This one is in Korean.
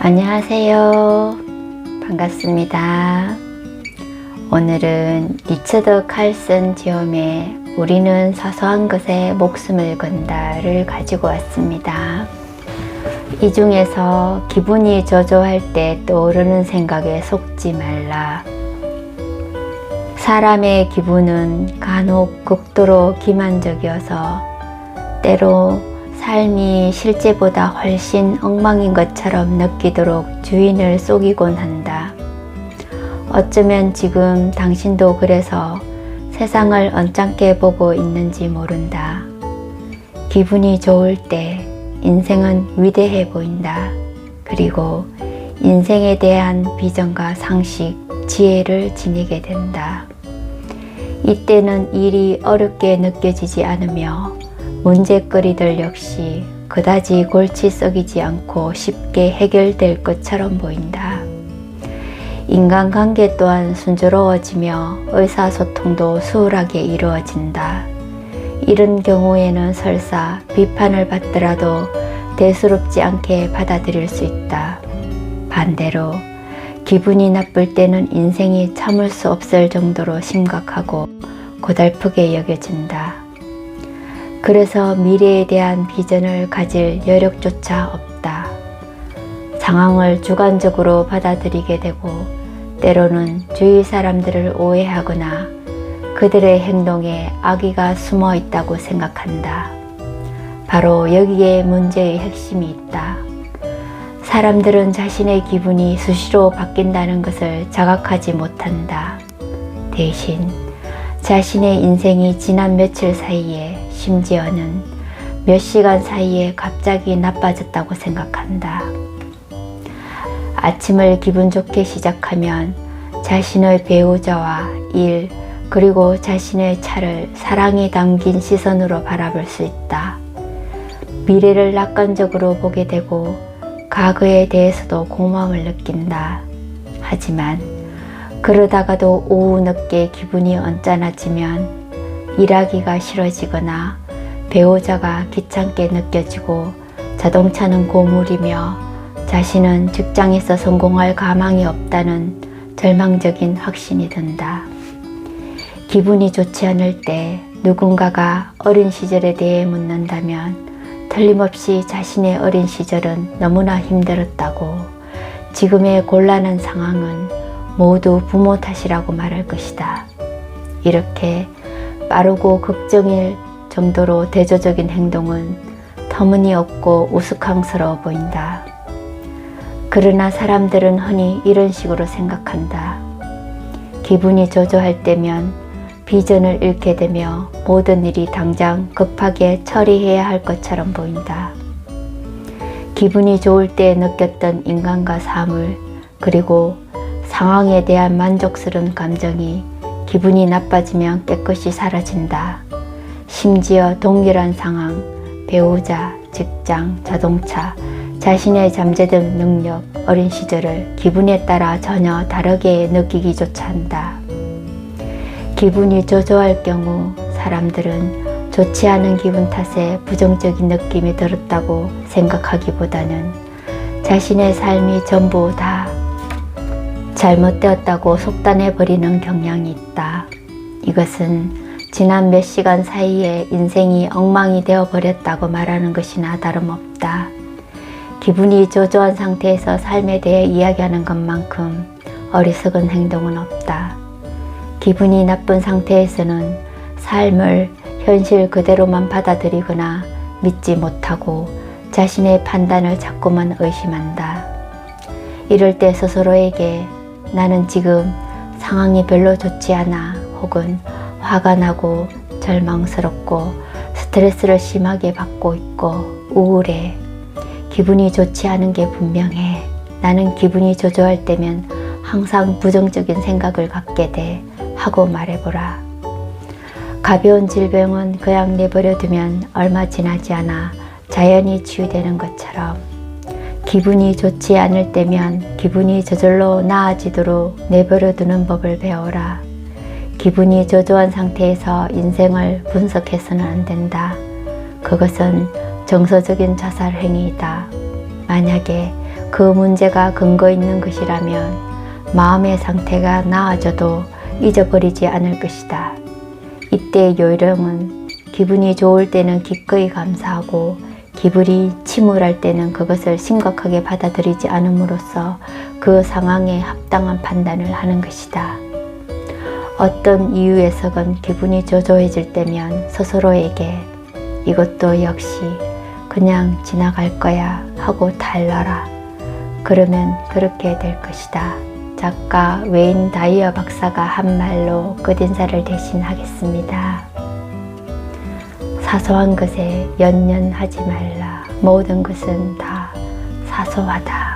안녕하세요. 반갑습니다. 오늘은 리처드 칼슨 지엄의 우리는 사소한 것에 목숨을 건다를 가지고 왔습니다. 이 중에서 기분이 저조할 때 떠오르는 생각에 속지 말라. 사람의 기분은 간혹 극도로 기만적이어서 때로 삶이 실제보다 훨씬 엉망인 것처럼 느끼도록 주인을 속이곤 한다. 어쩌면 지금 당신도 그래서 세상을 언짢게 보고 있는지 모른다. 기분이 좋을 때 인생은 위대해 보인다. 그리고 인생에 대한 비전과 상식, 지혜를 지니게 된다. 이때는 일이 어렵게 느껴지지 않으며 문제거리들 역시 그다지 골치 썩이지 않고 쉽게 해결될 것처럼 보인다. 인간관계 또한 순조로워지며 의사소통도 수월하게 이루어진다. 이런 경우에는 설사 비판을 받더라도 대수롭지 않게 받아들일 수 있다. 반대로 기분이 나쁠 때는 인생이 참을 수 없을 정도로 심각하고 고달프게 여겨진다. 그래서 미래에 대한 비전을 가질 여력조차 없다. 상황을 주관적으로 받아들이게 되고 때로는 주위 사람들을 오해하거나 그들의 행동에 악의가 숨어 있다고 생각한다. 바로 여기에 문제의 핵심이 있다. 사람들은 자신의 기분이 수시로 바뀐다는 것을 자각하지 못한다. 대신 자신의 인생이 지난 며칠 사이에 심지어는 몇 시간 사이에 갑자기 나빠졌다고 생각한다. 아침을 기분 좋게 시작하면 자신의 배우자와 일, 그리고 자신의 차를 사랑이 담긴 시선으로 바라볼 수 있다. 미래를 낙관적으로 보게 되고 과거에 대해서도 고마움을 느낀다. 하지만 그러다가도 오후 늦게 기분이 언짢아지면 일하기가 싫어지거나 배우자가 귀찮게 느껴지고 자동차는 고물이며 자신은 직장에서 성공할 가망이 없다는 절망적인 확신이 든다. 기분이 좋지 않을 때 누군가가 어린 시절에 대해 묻는다면 틀림없이 자신의 어린 시절은 너무나 힘들었다고, 지금의 곤란한 상황은 모두 부모 탓이라고 말할 것이다. 이렇게 빠르고 극정일 정도로 대조적인 행동은 터무니없고 우스꽝스러워 보인다. 그러나 사람들은 흔히 이런 식으로 생각한다. 기분이 저조할 때면 비전을 잃게 되며 모든 일이 당장 급하게 처리해야 할 것처럼 보인다. 기분이 좋을 때 느꼈던 인간과 사물, 그리고 상황에 대한 만족스러운 감정이 기분이 나빠지면 깨끗이 사라진다. 심지어 동일한 상황, 배우자, 직장, 자동차, 자신의 잠재적 능력, 어린 시절을 기분에 따라 전혀 다르게 느끼기조차 한다. 기분이 저조할 경우 사람들은 좋지 않은 기분 탓에 부정적인 느낌이 들었다고 생각하기보다는 자신의 삶이 전부 다 잘못되었다고 속단해버리는 경향이 있다. 이것은 지난 몇 시간 사이에 인생이 엉망이 되어버렸다고 말하는 것이나 다름없다. 기분이 저조한 상태에서 삶에 대해 이야기하는 것만큼 어리석은 행동은 없다. 기분이 나쁜 상태에서는 삶을 현실 그대로만 받아들이거나 믿지 못하고 자신의 판단을 자꾸만 의심한다. 이럴 때 스스로에게 나는 지금 상황이 별로 좋지 않아, 혹은 화가 나고 절망스럽고 스트레스를 심하게 받고 있고 우울해, 기분이 좋지 않은 게 분명해, 나는 기분이 저조할 때면 항상 부정적인 생각을 갖게 돼 하고 말해보라. 가벼운 질병은 그냥 내버려 두면 얼마 지나지 않아 자연히 치유되는 것처럼 기분이 좋지 않을 때면 기분이 저절로 나아지도록 내버려 두는 법을 배워라. 기분이 저조한 상태에서 인생을 분석해서는 안 된다. 그것은 정서적인 자살 행위이다. 만약에 그 문제가 근거 있는 것이라면 마음의 상태가 나아져도 잊어버리지 않을 것이다. 이때 요령은 기분이 좋을 때는 기꺼이 감사하고 기분이 침울할 때는 그것을 심각하게 받아들이지 않음으로써 그 상황에 합당한 판단을 하는 것이다. 어떤 이유에서건 기분이 저조해질 때면 스스로에게 이것도 역시 그냥 지나갈 거야 하고 달라라. 그러면 그렇게 될 것이다. 작가 웨인 다이어 박사가 한 말로 끝인사를 대신하겠습니다. 사소한 것에 연연하지 말라. 모든 것은 다 사소하다.